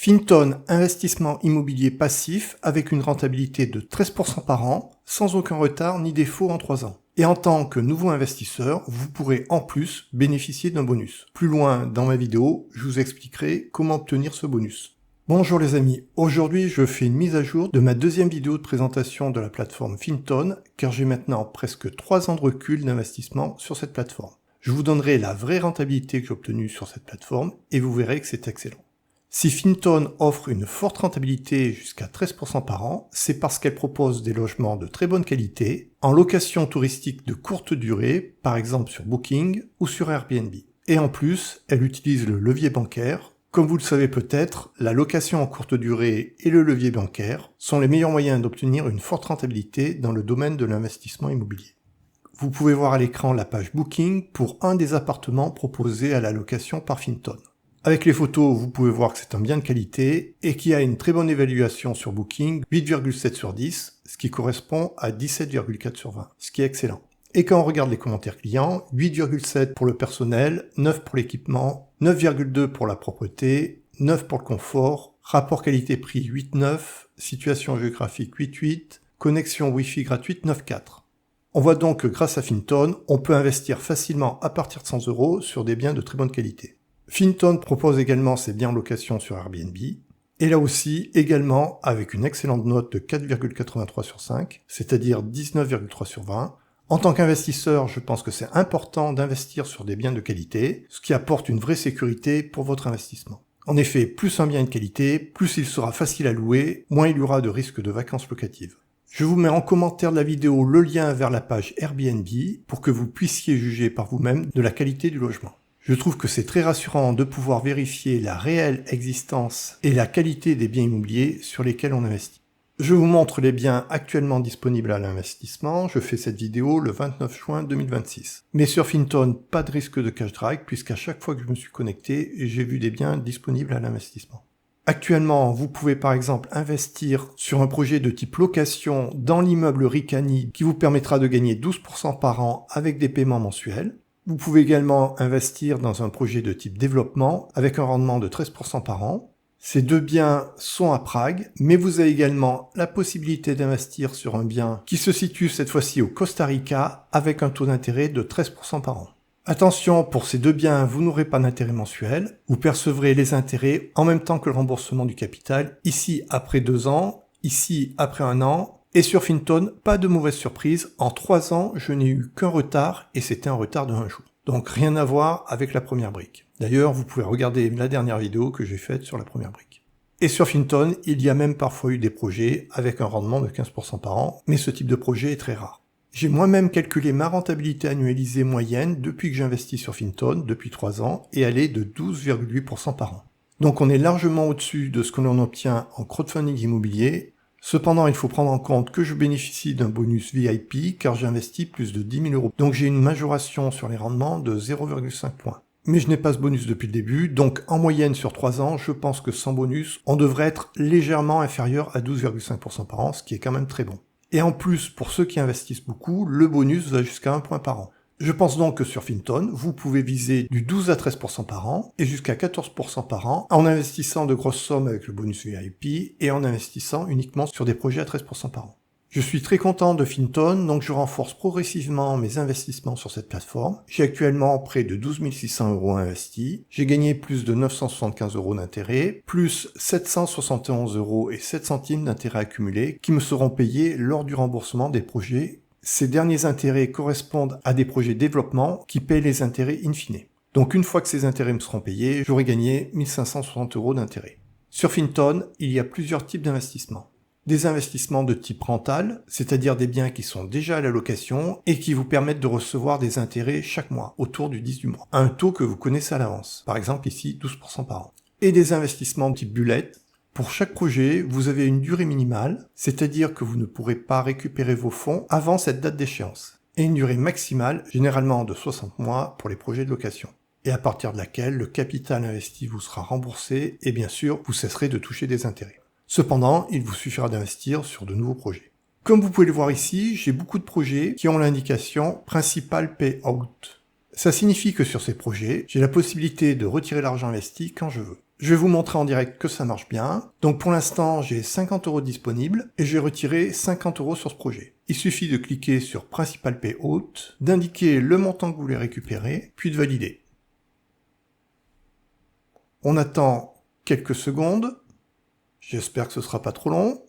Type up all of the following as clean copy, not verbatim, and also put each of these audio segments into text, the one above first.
Finton, investissement immobilier passif avec une rentabilité de 13% par an, sans aucun retard ni défaut en 3 ans. Et en tant que nouveau investisseur, vous pourrez en plus bénéficier d'un bonus. Plus loin dans ma vidéo, je vous expliquerai comment obtenir ce bonus. Bonjour les amis, aujourd'hui je fais une mise à jour de ma deuxième vidéo de présentation de la plateforme Finton, car j'ai maintenant presque 3 ans de recul d'investissement sur cette plateforme. Je vous donnerai la vraie rentabilité que j'ai obtenue sur cette plateforme et vous verrez que c'est excellent. Si Finton offre une forte rentabilité jusqu'à 13% par an, c'est parce qu'elle propose des logements de très bonne qualité, en location touristique de courte durée, par exemple sur Booking ou sur Airbnb. Et en plus, elle utilise le levier bancaire. Comme vous le savez peut-être, la location en courte durée et le levier bancaire sont les meilleurs moyens d'obtenir une forte rentabilité dans le domaine de l'investissement immobilier. Vous pouvez voir à l'écran la page Booking pour un des appartements proposés à la location par Finton. Avec les photos, vous pouvez voir que c'est un bien de qualité et qui a une très bonne évaluation sur Booking, 8,7 sur 10, ce qui correspond à 17,4 sur 20, ce qui est excellent. Et quand on regarde les commentaires clients, 8,7 pour le personnel, 9 pour l'équipement, 9,2 pour la propreté, 9 pour le confort, rapport qualité-prix 8,9, situation géographique 8,8, connexion Wi-Fi gratuite 9,4. On voit donc que grâce à Finton, on peut investir facilement à partir de 100 € sur des biens de très bonne qualité. Finton propose également ses biens en location sur Airbnb, et là aussi, également avec une excellente note de 4,83 sur 5, c'est-à-dire 19,3 sur 20. En tant qu'investisseur, je pense que c'est important d'investir sur des biens de qualité, ce qui apporte une vraie sécurité pour votre investissement. En effet, plus un bien est de qualité, plus il sera facile à louer, moins il y aura de risque de vacances locatives. Je vous mets en commentaire de la vidéo le lien vers la page Airbnb pour que vous puissiez juger par vous-même de la qualité du logement. Je trouve que c'est très rassurant de pouvoir vérifier la réelle existence et la qualité des biens immobiliers sur lesquels on investit. Je vous montre les biens actuellement disponibles à l'investissement. Je fais cette vidéo le 29 juin 2026. Mais sur Finton, pas de risque de cash drag puisqu'à chaque fois que je me suis connecté, j'ai vu des biens disponibles à l'investissement. Actuellement, vous pouvez par exemple investir sur un projet de type location dans l'immeuble Ricani qui vous permettra de gagner 12% par an avec des paiements mensuels. Vous pouvez également investir dans un projet de type développement avec un rendement de 13% par an. Ces deux biens sont à Prague, mais vous avez également la possibilité d'investir sur un bien qui se situe cette fois-ci au Costa Rica avec un taux d'intérêt de 13% par an. Attention, pour ces deux biens, vous n'aurez pas d'intérêt mensuel. Vous percevrez les intérêts en même temps que le remboursement du capital, ici après 2 ans, ici après 1 an. Et sur Finton, pas de mauvaise surprise, en 3 ans, je n'ai eu qu'un retard, et c'était un retard de 1 jour. Donc rien à voir avec la première brique. D'ailleurs, vous pouvez regarder la dernière vidéo que j'ai faite sur la première brique. Et sur Finton, il y a même parfois eu des projets avec un rendement de 15% par an, mais ce type de projet est très rare. J'ai moi-même calculé ma rentabilité annualisée moyenne depuis que j'investis sur Finton, depuis 3 ans, et elle est de 12,8% par an. Donc on est largement au-dessus de ce que l'on obtient en crowdfunding immobilier. Cependant, il faut prendre en compte que je bénéficie d'un bonus VIP car j'investis plus de 10 000 €. Donc j'ai une majoration sur les rendements de 0,5 points. Mais je n'ai pas ce bonus depuis le début, donc en moyenne sur 3 ans, je pense que sans bonus, on devrait être légèrement inférieur à 12,5% par an, ce qui est quand même très bon. Et en plus, pour ceux qui investissent beaucoup, le bonus va jusqu'à 1 point par an. Je pense donc que sur Finton, vous pouvez viser du 12 à 13% par an et jusqu'à 14% par an en investissant de grosses sommes avec le bonus VIP et en investissant uniquement sur des projets à 13% par an. Je suis très content de Finton, donc je renforce progressivement mes investissements sur cette plateforme. J'ai actuellement près de 12 600 € investis. J'ai gagné plus de 975 € d'intérêt, plus 771 € et 7 centimes d'intérêt accumulés qui me seront payés lors du remboursement des projets. Ces derniers intérêts correspondent à des projets de développement qui paient les intérêts in fine. Donc une fois que ces intérêts me seront payés, j'aurai gagné 1560 € d'intérêt. Sur Finton, il y a plusieurs types d'investissements. Des investissements de type rental, c'est-à-dire des biens qui sont déjà à la location et qui vous permettent de recevoir des intérêts chaque mois, autour du 10 du mois, à un taux que vous connaissez à l'avance, par exemple ici 12% par an. Et des investissements de type bullet. Pour chaque projet, vous avez une durée minimale, c'est-à-dire que vous ne pourrez pas récupérer vos fonds avant cette date d'échéance, et une durée maximale, généralement de 60 mois pour les projets de location, et à partir de laquelle le capital investi vous sera remboursé et bien sûr, vous cesserez de toucher des intérêts. Cependant, il vous suffira d'investir sur de nouveaux projets. Comme vous pouvez le voir ici, j'ai beaucoup de projets qui ont l'indication Principal Payout. Ça signifie que sur ces projets, j'ai la possibilité de retirer l'argent investi quand je veux. Je vais vous montrer en direct que ça marche bien. Donc pour l'instant, j'ai 50 € disponibles et j'ai retiré 50 € sur ce projet. Il suffit de cliquer sur Principal Payout, d'indiquer le montant que vous voulez récupérer, puis de valider. On attend quelques secondes. J'espère que ce sera pas trop long.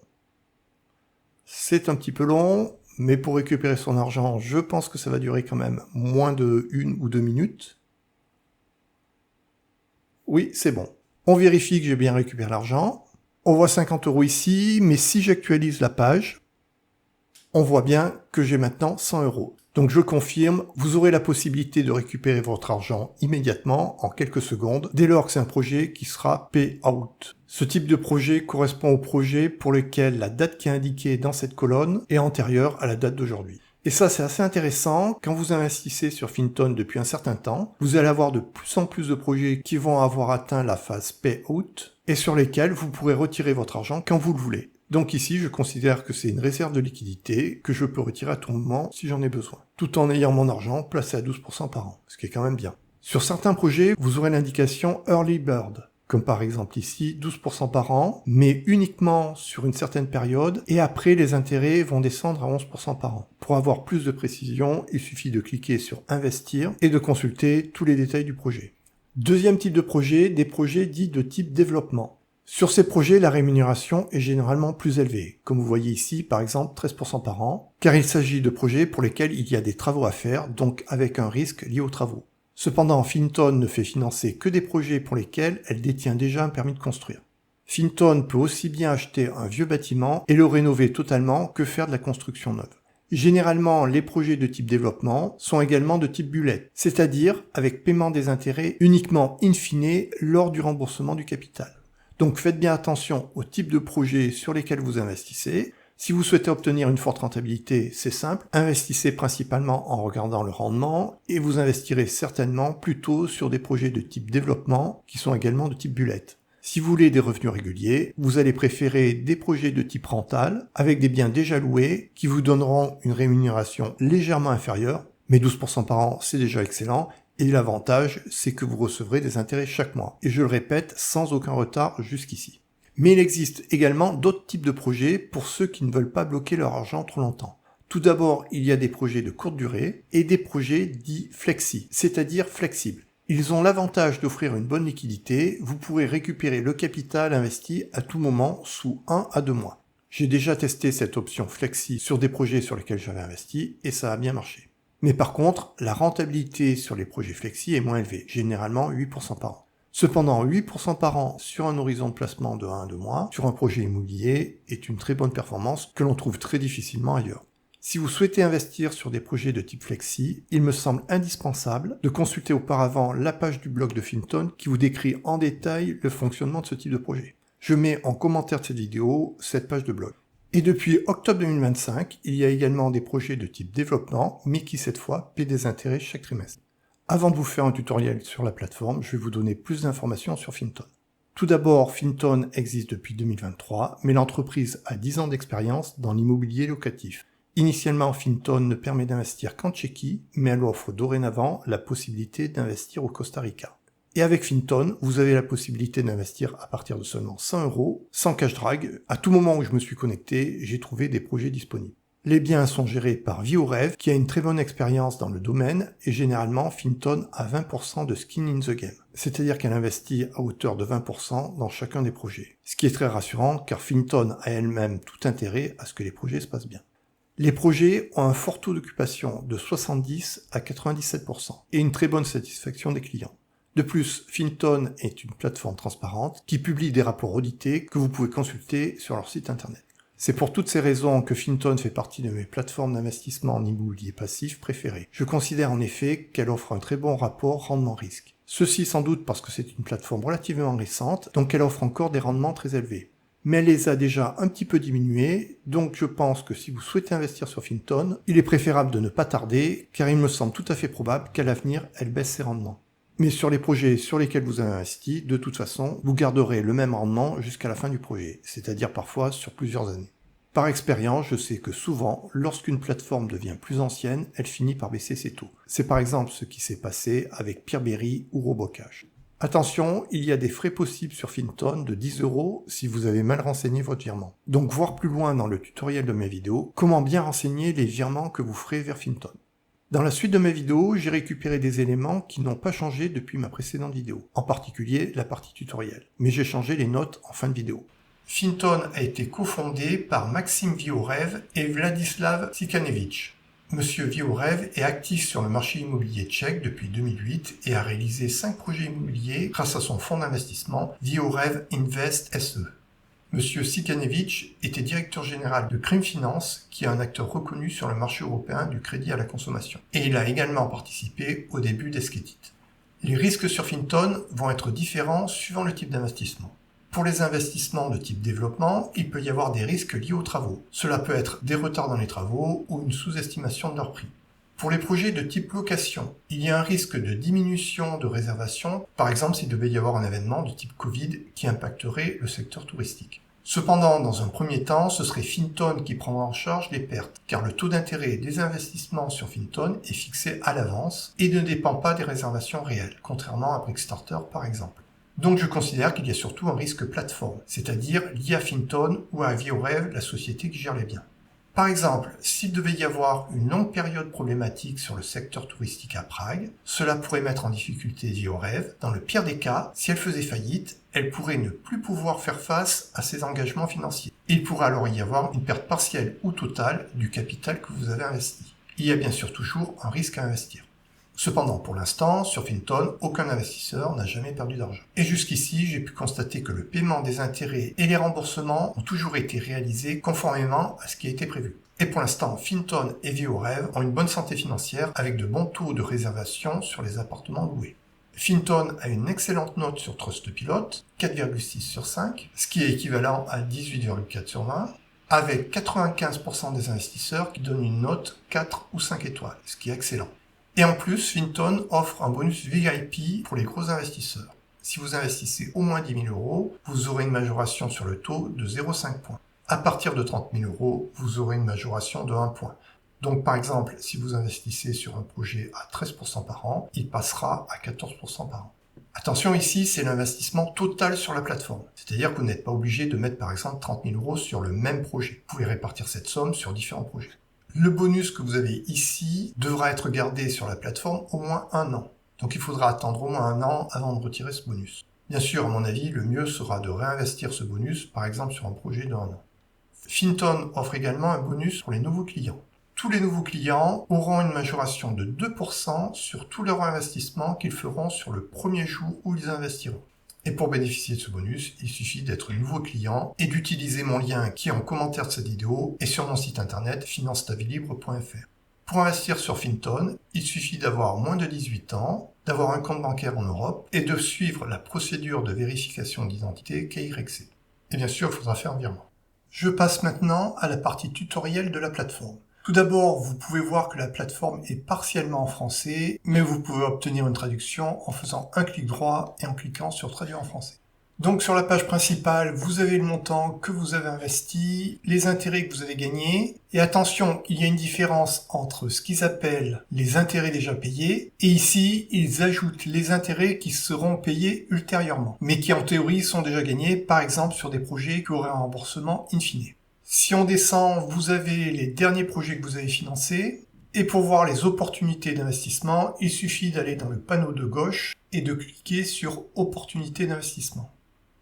C'est un petit peu long, mais pour récupérer son argent, je pense que ça va durer quand même moins de 1 ou 2 minutes. Oui, c'est bon. On vérifie que j'ai bien récupéré l'argent. On voit 50 € ici, mais si j'actualise la page, on voit bien que j'ai maintenant 100 €. Donc je confirme, vous aurez la possibilité de récupérer votre argent immédiatement, en quelques secondes, dès lors que c'est un projet qui sera payout. Ce type de projet correspond au projet pour lequel la date qui est indiquée dans cette colonne est antérieure à la date d'aujourd'hui. Et ça, c'est assez intéressant. Quand vous investissez sur Finton depuis un certain temps, vous allez avoir de plus en plus de projets qui vont avoir atteint la phase payout et sur lesquels vous pourrez retirer votre argent quand vous le voulez. Donc ici, je considère que c'est une réserve de liquidité que je peux retirer à tout moment si j'en ai besoin, tout en ayant mon argent placé à 12% par an, ce qui est quand même bien. Sur certains projets, vous aurez l'indication Early Bird, comme par exemple ici, 12% par an, mais uniquement sur une certaine période, et après les intérêts vont descendre à 11% par an. Pour avoir plus de précision, il suffit de cliquer sur Investir et de consulter tous les détails du projet. Deuxième type de projet, des projets dits de type développement. Sur ces projets, la rémunération est généralement plus élevée, comme vous voyez ici par exemple 13% par an, car il s'agit de projets pour lesquels il y a des travaux à faire, donc avec un risque lié aux travaux. Cependant, Finton ne fait financer que des projets pour lesquels elle détient déjà un permis de construire. Finton peut aussi bien acheter un vieux bâtiment et le rénover totalement que faire de la construction neuve. Généralement, les projets de type développement sont également de type bullet, c'est-à-dire avec paiement des intérêts uniquement in fine lors du remboursement du capital. Donc faites bien attention au type de projet sur lesquels vous investissez. Si vous souhaitez obtenir une forte rentabilité, c'est simple, investissez principalement en regardant le rendement et vous investirez certainement plutôt sur des projets de type développement qui sont également de type bullet. Si vous voulez des revenus réguliers, vous allez préférer des projets de type rental avec des biens déjà loués qui vous donneront une rémunération légèrement inférieure, mais 12% par an c'est déjà excellent. Et l'avantage, c'est que vous recevrez des intérêts chaque mois. Et je le répète, sans aucun retard jusqu'ici. Mais il existe également d'autres types de projets pour ceux qui ne veulent pas bloquer leur argent trop longtemps. Tout d'abord, il y a des projets de courte durée et des projets dits flexi, c'est-à-dire flexibles. Ils ont l'avantage d'offrir une bonne liquidité, vous pourrez récupérer le capital investi à tout moment sous 1 à 2 mois. J'ai déjà testé cette option flexi sur des projets sur lesquels j'avais investi et ça a bien marché. Mais par contre, la rentabilité sur les projets flexi est moins élevée, généralement 8% par an. Cependant, 8% par an sur un horizon de placement de 1 à 2 mois, sur un projet immobilier, est une très bonne performance que l'on trouve très difficilement ailleurs. Si vous souhaitez investir sur des projets de type flexi, il me semble indispensable de consulter auparavant la page du blog de Finton qui vous décrit en détail le fonctionnement de ce type de projet. Je mets en commentaire de cette vidéo cette page de blog. Et depuis octobre 2025, il y a également des projets de type développement, mais qui cette fois paient des intérêts chaque trimestre. Avant de vous faire un tutoriel sur la plateforme, je vais vous donner plus d'informations sur Finton. Tout d'abord, Finton existe depuis 2023, mais l'entreprise a 10 ans d'expérience dans l'immobilier locatif. Initialement, Finton ne permet d'investir qu'en Tchéquie, mais elle offre dorénavant la possibilité d'investir au Costa Rica. Et avec Finton, vous avez la possibilité d'investir à partir de seulement 100 €, sans cash drag. À tout moment où je me suis connecté, j'ai trouvé des projets disponibles. Les biens sont gérés par Vie au Rêve, qui a une très bonne expérience dans le domaine, et généralement, Finton a 20% de skin in the game. C'est-à-dire qu'elle investit à hauteur de 20% dans chacun des projets. Ce qui est très rassurant, car Finton a elle-même tout intérêt à ce que les projets se passent bien. Les projets ont un fort taux d'occupation de 70 à 97%, et une très bonne satisfaction des clients. De plus, Finton est une plateforme transparente qui publie des rapports audités que vous pouvez consulter sur leur site internet. C'est pour toutes ces raisons que Finton fait partie de mes plateformes d'investissement en immobilier passif préférées. Je considère en effet qu'elle offre un très bon rapport rendement-risque. Ceci sans doute parce que c'est une plateforme relativement récente, donc elle offre encore des rendements très élevés. Mais elle les a déjà un petit peu diminués, donc je pense que si vous souhaitez investir sur Finton, il est préférable de ne pas tarder, car il me semble tout à fait probable qu'à l'avenir, elle baisse ses rendements. Mais sur les projets sur lesquels vous avez investi, de toute façon, vous garderez le même rendement jusqu'à la fin du projet, c'est-à-dire parfois sur plusieurs années. Par expérience, je sais que souvent, lorsqu'une plateforme devient plus ancienne, elle finit par baisser ses taux. C'est par exemple ce qui s'est passé avec Peerberry ou Robocash. Attention, il y a des frais possibles sur Finton de 10 € si vous avez mal renseigné votre virement. Donc voir plus loin dans le tutoriel de mes vidéos, comment bien renseigner les virements que vous ferez vers Finton. Dans la suite de mes vidéos, j'ai récupéré des éléments qui n'ont pas changé depuis ma précédente vidéo, en particulier la partie tutoriel, mais j'ai changé les notes en fin de vidéo. Finton a été cofondé par Maxime Viorev et Vladislav Tsikhanevich. Monsieur Viorev est actif sur le marché immobilier tchèque depuis 2008 et a réalisé 5 projets immobiliers grâce à son fonds d'investissement Viorev Invest SE. Monsieur Tsikhanevich était directeur général de Crime Finance, qui est un acteur reconnu sur le marché européen du crédit à la consommation. Et il a également participé au début d'Esketit. Les risques sur Finton vont être différents suivant le type d'investissement. Pour les investissements de type développement, il peut y avoir des risques liés aux travaux. Cela peut être des retards dans les travaux ou une sous-estimation de leur prix. Pour les projets de type location, il y a un risque de diminution de réservation, par exemple s'il devait y avoir un événement de type Covid qui impacterait le secteur touristique. Cependant, dans un premier temps, ce serait Finton qui prendra en charge les pertes, car le taux d'intérêt des investissements sur Finton est fixé à l'avance et ne dépend pas des réservations réelles, contrairement à Brickstarter par exemple. Donc je considère qu'il y a surtout un risque plateforme, c'est-à-dire lié à Finton ou à Viorev, la société qui gère les biens. Par exemple, s'il devait y avoir une longue période problématique sur le secteur touristique à Prague, cela pourrait mettre en difficulté Viorev. Dans le pire des cas, si elle faisait faillite, elle pourrait ne plus pouvoir faire face à ses engagements financiers. Il pourrait alors y avoir une perte partielle ou totale du capital que vous avez investi. Il y a bien sûr toujours un risque à investir. Cependant, pour l'instant, sur Finton, aucun investisseur n'a jamais perdu d'argent. Et jusqu'ici, j'ai pu constater que le paiement des intérêts et les remboursements ont toujours été réalisés conformément à ce qui a été prévu. Et pour l'instant, Finton et Viorev ont une bonne santé financière avec de bons taux de réservation sur les appartements loués. Finton a une excellente note sur Trustpilot, 4,6 sur 5, ce qui est équivalent à 18,4 sur 20, avec 95% des investisseurs qui donnent une note 4 ou 5 étoiles, ce qui est excellent. Et en plus, Finton offre un bonus VIP pour les gros investisseurs. Si vous investissez au moins 10 000 €, vous aurez une majoration sur le taux de 0,5 points. À partir de 30 000 €, vous aurez une majoration de 1 point. Donc par exemple, si vous investissez sur un projet à 13% par an, il passera à 14% par an. Attention ici, c'est l'investissement total sur la plateforme. C'est-à-dire que vous n'êtes pas obligé de mettre par exemple 30 000 € sur le même projet. Vous pouvez répartir cette somme sur différents projets. Le bonus que vous avez ici devra être gardé sur la plateforme au moins 1 an. Donc il faudra attendre au moins 1 an avant de retirer ce bonus. Bien sûr, à mon avis, le mieux sera de réinvestir ce bonus, par exemple sur un projet de 1 an. Finton offre également un bonus pour les nouveaux clients. Tous les nouveaux clients auront une majoration de 2% sur tout leur investissement qu'ils feront sur le premier jour où ils investiront. Et pour bénéficier de ce bonus, il suffit d'être nouveau client et d'utiliser mon lien qui est en commentaire de cette vidéo et sur mon site internet financetavilibre.fr. Pour investir sur Finton, il suffit d'avoir moins de 18 ans, d'avoir un compte bancaire en Europe et de suivre la procédure de vérification d'identité KYC. Et bien sûr, il faudra faire un virement. Je passe maintenant à la partie tutoriel de la plateforme. Tout d'abord, vous pouvez voir que la plateforme est partiellement en français, mais vous pouvez obtenir une traduction en faisant un clic droit et en cliquant sur Traduire en français. Donc sur la page principale, vous avez le montant que vous avez investi, les intérêts que vous avez gagnés, et attention, il y a une différence entre ce qu'ils appellent les intérêts déjà payés, et ici, ils ajoutent les intérêts qui seront payés ultérieurement, mais qui en théorie sont déjà gagnés, par exemple sur des projets qui auraient un remboursement in fine. Si on descend, vous avez les derniers projets que vous avez financés. Et pour voir les opportunités d'investissement, il suffit d'aller dans le panneau de gauche et de cliquer sur Opportunités d'investissement.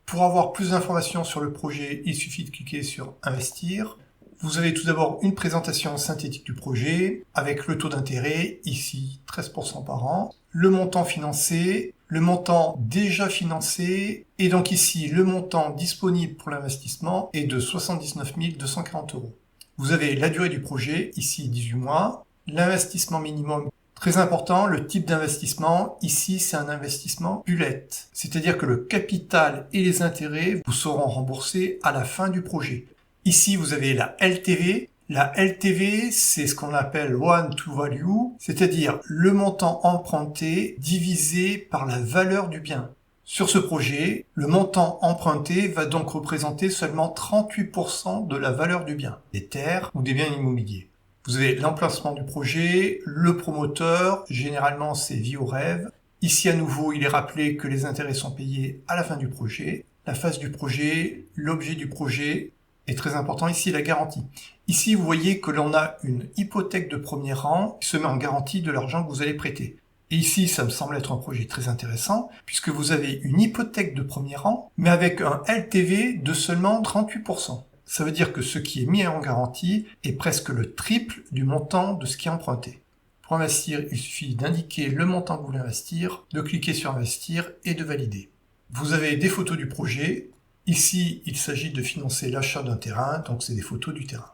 Pour avoir plus d'informations sur le projet, il suffit de cliquer sur Investir. Vous avez tout d'abord une présentation synthétique du projet avec le taux d'intérêt, ici 13% par an, le montant financé, le montant déjà financé, et donc ici le montant disponible pour l'investissement est de 79 240 €. Vous avez la durée du projet, ici 18 mois, l'investissement minimum, très important, le type d'investissement, ici c'est un investissement bullet, c'est-à-dire que le capital et les intérêts vous seront remboursés à la fin du projet. Ici vous avez la LTV. La LTV, c'est ce qu'on appelle Loan to Value, c'est-à-dire le montant emprunté divisé par la valeur du bien. Sur ce projet, le montant emprunté va donc représenter seulement 38% de la valeur du bien, des terres ou des biens immobiliers. Vous avez l'emplacement du projet, le promoteur, généralement c'est Viorev. Ici, à nouveau, il est rappelé que les intérêts sont payés à la fin du projet. La phase du projet, l'objet du projet est très important. Ici, la garantie. Ici, vous voyez que l'on a une hypothèque de premier rang qui se met en garantie de l'argent que vous allez prêter. Et ici, ça me semble être un projet très intéressant, puisque vous avez une hypothèque de premier rang, mais avec un LTV de seulement 38%. Ça veut dire que ce qui est mis en garantie est presque le triple du montant de ce qui est emprunté. Pour investir, il suffit d'indiquer le montant que vous voulez investir, de cliquer sur investir et de valider. Vous avez des photos du projet. Ici, il s'agit de financer l'achat d'un terrain, donc c'est des photos du terrain.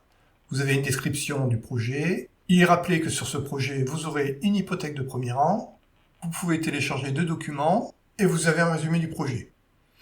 Vous avez une description du projet. Il est rappelé que sur ce projet, vous aurez une hypothèque de premier rang. Vous pouvez télécharger 2 documents et vous avez un résumé du projet.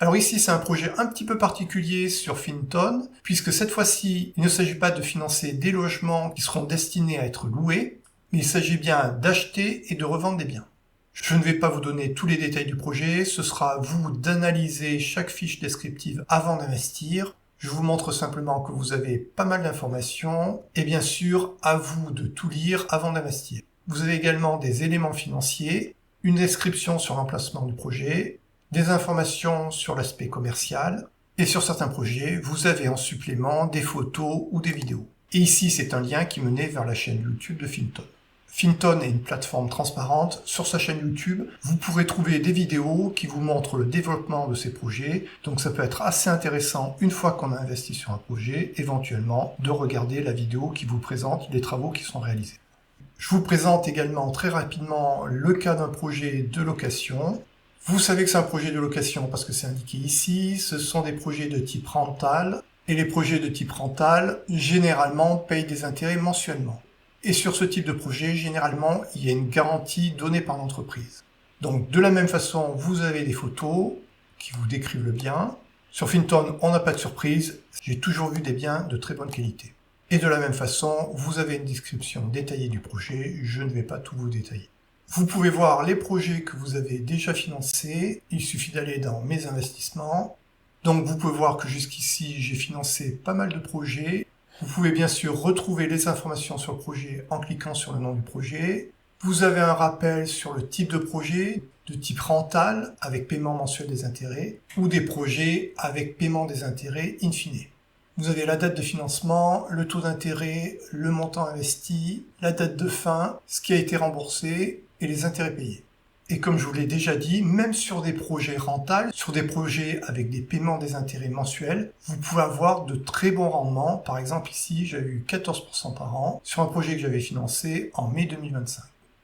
Alors ici, c'est un projet un petit peu particulier sur Finton, puisque cette fois-ci, il ne s'agit pas de financer des logements qui seront destinés à être loués, mais il s'agit bien d'acheter et de revendre des biens. Je ne vais pas vous donner tous les détails du projet, ce sera à vous d'analyser chaque fiche descriptive avant d'investir. Je vous montre simplement que vous avez pas mal d'informations et bien sûr, à vous de tout lire avant d'investir. Vous avez également des éléments financiers, une description sur l'emplacement du projet, des informations sur l'aspect commercial et sur certains projets, vous avez en supplément des photos ou des vidéos. Et ici, c'est un lien qui menait vers la chaîne YouTube de Finton. Finton est une plateforme transparente. Sur sa chaîne YouTube, vous pourrez trouver des vidéos qui vous montrent le développement de ces projets. Donc ça peut être assez intéressant une fois qu'on a investi sur un projet, éventuellement de regarder la vidéo qui vous présente les travaux qui sont réalisés. Je vous présente également très rapidement le cas d'un projet de location. Vous savez que c'est un projet de location parce que c'est indiqué ici. Ce sont des projets de type rental. Et les projets de type rental, généralement, payent des intérêts mensuellement. Et sur ce type de projet, généralement, il y a une garantie donnée par l'entreprise. Donc, de la même façon, vous avez des photos qui vous décrivent le bien. Sur Finton, on n'a pas de surprise. J'ai toujours vu des biens de très bonne qualité. Et de la même façon, vous avez une description détaillée du projet. Je ne vais pas tout vous détailler. Vous pouvez voir les projets que vous avez déjà financés. Il suffit d'aller dans Mes investissements. Donc, vous pouvez voir que jusqu'ici, j'ai financé pas mal de projets. Vous pouvez bien sûr retrouver les informations sur le projet en cliquant sur le nom du projet. Vous avez un rappel sur le type de projet, de type rental, avec paiement mensuel des intérêts, ou des projets avec paiement des intérêts in fine. Vous avez la date de financement, le taux d'intérêt, le montant investi, la date de fin, ce qui a été remboursé et les intérêts payés. Et comme je vous l'ai déjà dit, même sur des projets rentables, sur des projets avec des paiements des intérêts mensuels, vous pouvez avoir de très bons rendements. Par exemple, ici, j'avais eu 14% par an sur un projet que j'avais financé en mai 2025.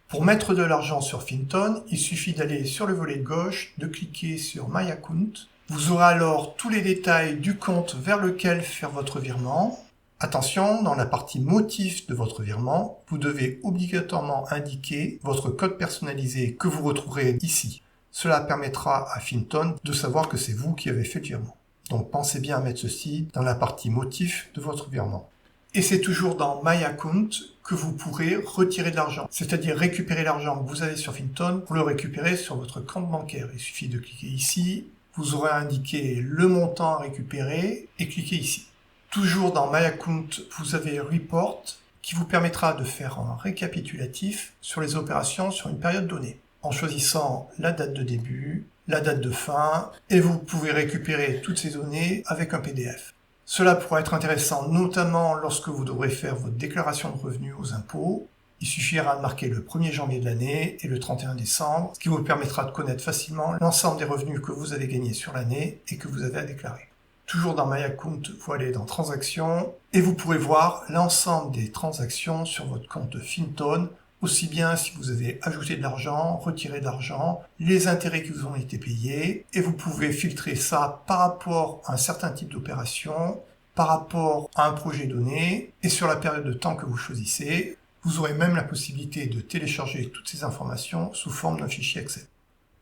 Pour mettre de l'argent sur Finton, il suffit d'aller sur le volet gauche, de cliquer sur My Account. Vous aurez alors tous les détails du compte vers lequel faire votre virement. Attention, dans la partie motif de votre virement, vous devez obligatoirement indiquer votre code personnalisé que vous retrouverez ici. Cela permettra à Finton de savoir que c'est vous qui avez fait le virement. Donc pensez bien à mettre ceci dans la partie motif de votre virement. Et c'est toujours dans My Account que vous pourrez retirer de l'argent, c'est-à-dire récupérer l'argent que vous avez sur Finton pour le récupérer sur votre compte bancaire. Il suffit de cliquer ici, vous aurez indiqué le montant à récupérer et cliquez ici. Toujours dans My Account, vous avez Report qui vous permettra de faire un récapitulatif sur les opérations sur une période donnée, en choisissant la date de début, la date de fin, et vous pouvez récupérer toutes ces données avec un PDF. Cela pourra être intéressant notamment lorsque vous devrez faire votre déclaration de revenus aux impôts. Il suffira de marquer le 1er janvier de l'année et le 31 décembre, ce qui vous permettra de connaître facilement l'ensemble des revenus que vous avez gagnés sur l'année et que vous avez à déclarer. Toujours dans My Account, vous allez dans Transactions et vous pourrez voir l'ensemble des transactions sur votre compte Finton, aussi bien si vous avez ajouté de l'argent, retiré de l'argent, les intérêts qui vous ont été payés, et vous pouvez filtrer ça par rapport à un certain type d'opération, par rapport à un projet donné, et sur la période de temps que vous choisissez. Vous aurez même la possibilité de télécharger toutes ces informations sous forme d'un fichier Excel.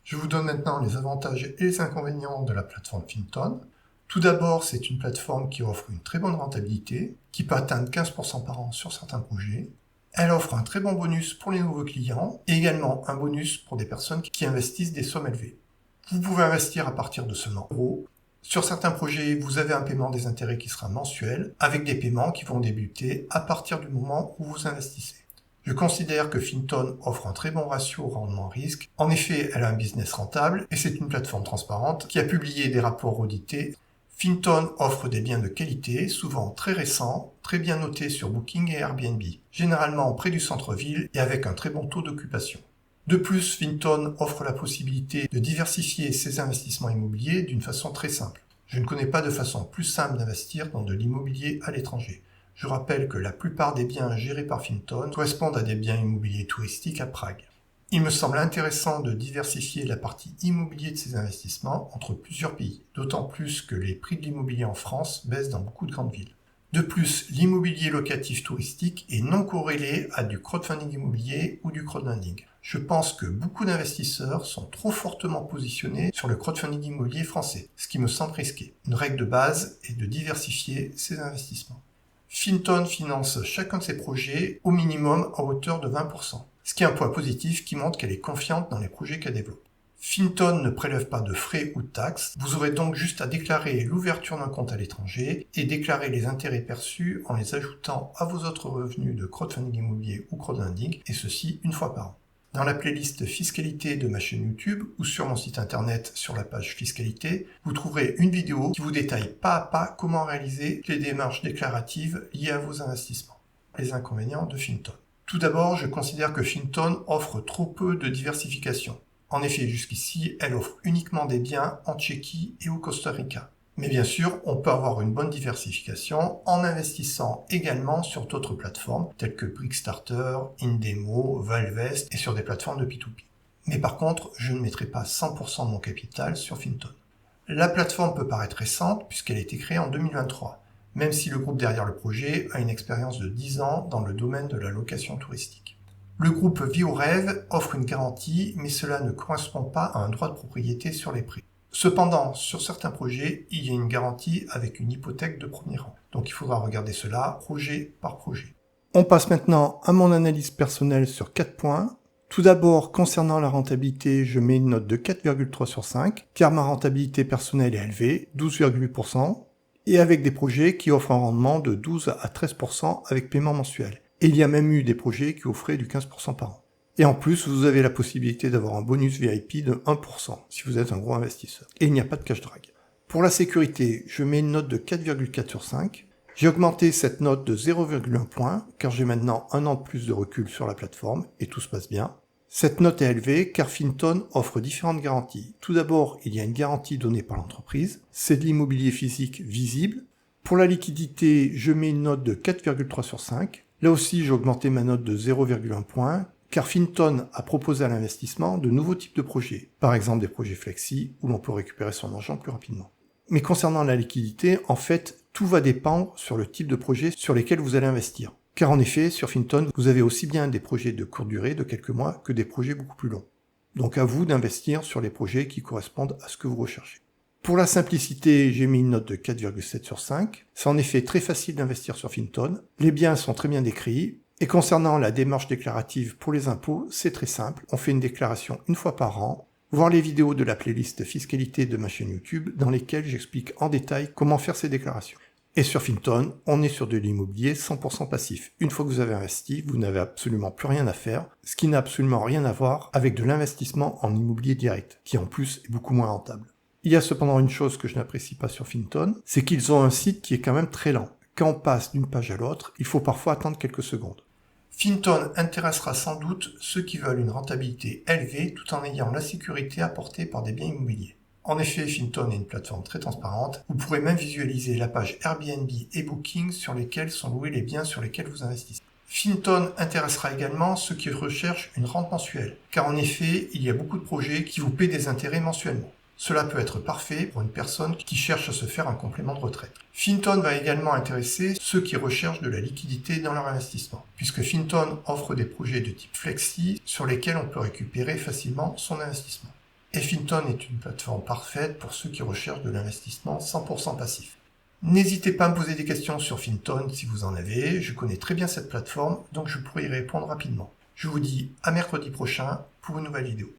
Je vous donne maintenant les avantages et les inconvénients de la plateforme Finton. Tout d'abord, c'est une plateforme qui offre une très bonne rentabilité, qui peut atteindre 15% par an sur certains projets. Elle offre un très bon bonus pour les nouveaux clients et également un bonus pour des personnes qui investissent des sommes élevées. Vous pouvez investir à partir de seulement €. Sur certains projets, vous avez un paiement des intérêts qui sera mensuel, avec des paiements qui vont débuter à partir du moment où vous investissez. Je considère que Finton offre un très bon ratio rendement-risque. En effet, elle a un business rentable et c'est une plateforme transparente qui a publié des rapports audités. Finton offre des biens de qualité, souvent très récents, très bien notés sur Booking et Airbnb, généralement près du centre-ville et avec un très bon taux d'occupation. De plus, Finton offre la possibilité de diversifier ses investissements immobiliers d'une façon très simple. Je ne connais pas de façon plus simple d'investir dans de l'immobilier à l'étranger. Je rappelle que la plupart des biens gérés par Finton correspondent à des biens immobiliers touristiques à Prague. Il me semble intéressant de diversifier la partie immobilier de ces investissements entre plusieurs pays, d'autant plus que les prix de l'immobilier en France baissent dans beaucoup de grandes villes. De plus, l'immobilier locatif touristique est non corrélé à du crowdfunding immobilier ou du crowdlending. Je pense que beaucoup d'investisseurs sont trop fortement positionnés sur le crowdfunding immobilier français, ce qui me semble risqué. Une règle de base est de diversifier ses investissements. Finton finance chacun de ses projets au minimum à hauteur de 20%, ce qui est un point positif qui montre qu'elle est confiante dans les projets qu'elle développe. Finton ne prélève pas de frais ou de taxes, vous aurez donc juste à déclarer l'ouverture d'un compte à l'étranger et déclarer les intérêts perçus en les ajoutant à vos autres revenus de crowdfunding immobilier ou crowdlending, et ceci une fois par an. Dans la playlist Fiscalité de ma chaîne YouTube ou sur mon site internet sur la page Fiscalité, vous trouverez une vidéo qui vous détaille pas à pas comment réaliser les démarches déclaratives liées à vos investissements. Les inconvénients de Finton. Tout d'abord, je considère que Finton offre trop peu de diversification. En effet, jusqu'ici, elle offre uniquement des biens en Tchéquie et au Costa Rica. Mais bien sûr, on peut avoir une bonne diversification en investissant également sur d'autres plateformes telles que Brickstarter, Indemo, Valvest et sur des plateformes de P2P. Mais par contre, je ne mettrai pas 100% de mon capital sur Finton. La plateforme peut paraître récente puisqu'elle a été créée en 2023, même si le groupe derrière le projet a une expérience de 10 ans dans le domaine de la location touristique. Le groupe Vie au Rêve offre une garantie, mais cela ne correspond pas à un droit de propriété sur les prix. Cependant, sur certains projets, il y a une garantie avec une hypothèque de premier rang. Donc il faudra regarder cela projet par projet. On passe maintenant à mon analyse personnelle sur 4 points. Tout d'abord, concernant la rentabilité, je mets une note de 4,3 sur 5, car ma rentabilité personnelle est élevée, 12,8%, et avec des projets qui offrent un rendement de 12 à 13% avec paiement mensuel. Et il y a même eu des projets qui offraient du 15% par an. Et en plus, vous avez la possibilité d'avoir un bonus VIP de 1% si vous êtes un gros investisseur. Et il n'y a pas de cash drag. Pour la sécurité, je mets une note de 4,4 sur 5. J'ai augmenté cette note de 0,1 point, car j'ai maintenant un an de plus de recul sur la plateforme, et tout se passe bien. Cette note est élevée car Finton offre différentes garanties. Tout d'abord, il y a une garantie donnée par l'entreprise. C'est de l'immobilier physique visible. Pour la liquidité, je mets une note de 4,3 sur 5. Là aussi, j'ai augmenté ma note de 0,1 point, car Finton a proposé à l'investissement de nouveaux types de projets, par exemple des projets flexi, où l'on peut récupérer son argent plus rapidement. Mais concernant la liquidité, en fait, tout va dépendre sur le type de projet sur lesquels vous allez investir. Car en effet, sur Finton, vous avez aussi bien des projets de courte durée, de quelques mois, que des projets beaucoup plus longs. Donc à vous d'investir sur les projets qui correspondent à ce que vous recherchez. Pour la simplicité, j'ai mis une note de 4,7 sur 5. C'est en effet très facile d'investir sur Finton. Les biens sont très bien décrits. Et concernant la démarche déclarative pour les impôts, c'est très simple. On fait une déclaration une fois par an. Voir les vidéos de la playlist Fiscalité de ma chaîne YouTube dans lesquelles j'explique en détail comment faire ces déclarations. Et sur Finton, on est sur de l'immobilier 100% passif. Une fois que vous avez investi, vous n'avez absolument plus rien à faire, ce qui n'a absolument rien à voir avec de l'investissement en immobilier direct, qui en plus est beaucoup moins rentable. Il y a cependant une chose que je n'apprécie pas sur Finton, c'est qu'ils ont un site qui est quand même très lent. Quand on passe d'une page à l'autre, il faut parfois attendre quelques secondes. Finton intéressera sans doute ceux qui veulent une rentabilité élevée tout en ayant la sécurité apportée par des biens immobiliers. En effet, Finton est une plateforme très transparente. Vous pourrez même visualiser la page Airbnb et Booking sur lesquelles sont loués les biens sur lesquels vous investissez. Finton intéressera également ceux qui recherchent une rente mensuelle, car en effet, il y a beaucoup de projets qui vous paient des intérêts mensuellement. Cela peut être parfait pour une personne qui cherche à se faire un complément de retraite. Finton va également intéresser ceux qui recherchent de la liquidité dans leur investissement, puisque Finton offre des projets de type flexi sur lesquels on peut récupérer facilement son investissement. Et Finton est une plateforme parfaite pour ceux qui recherchent de l'investissement 100% passif. N'hésitez pas à me poser des questions sur Finton si vous en avez, je connais très bien cette plateforme, donc je pourrai y répondre rapidement. Je vous dis à mercredi prochain pour une nouvelle vidéo.